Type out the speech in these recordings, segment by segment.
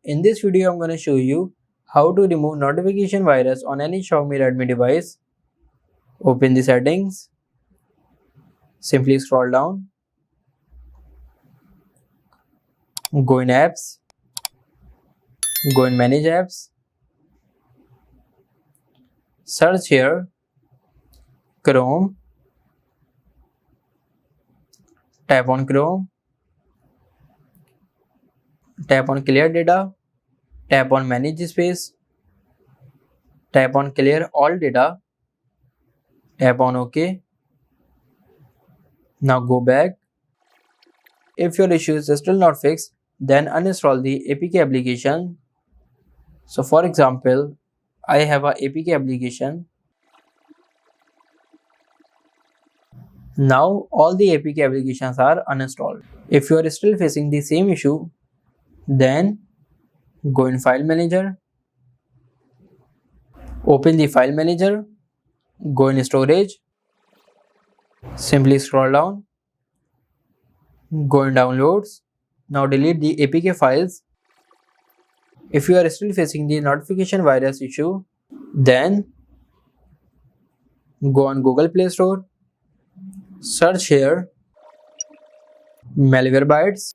In this video, I'm going to show you how to remove notification virus on any Xiaomi Redmi device. Open the settings. Simply scroll down. Go in apps. Go in manage apps. Search here Chrome. Tap on Chrome. Tap on clear data. Tap on manage space. Tap on clear all data. Tap on OK. Now go back. If your issue is still not fixed, then uninstall the APK application. So for example, I have a APK application. Now all the APK applications are uninstalled. If you are still facing the same issue, then go in File Manager. Open the File Manager. Go in Storage. Simply scroll down. Go in Downloads. Now delete the APK files. If you are still facing the notification virus issue, then go on Google Play Store. Search here Malwarebytes.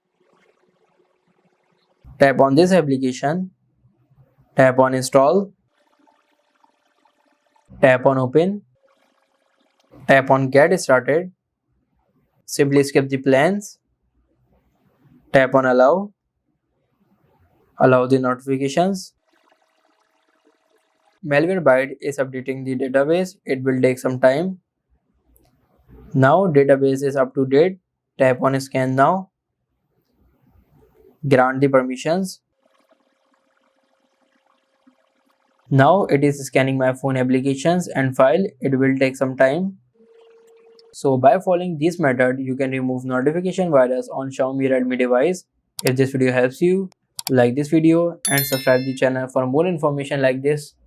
Tap on this application. Tap on Install. Tap on Open. Tap on Get Started. Simply skip the plans. Tap on Allow. Allow the notifications. Malwarebyte is updating the database. It will take some time. Now database is up to date. Tap on Scan Now. Grant the permissions. Now it is scanning my phone applications and file. It will take some time. So by following this method, you can remove notification virus on Xiaomi Redmi device. If this video helps you, like this video and subscribe the channel for more information like this.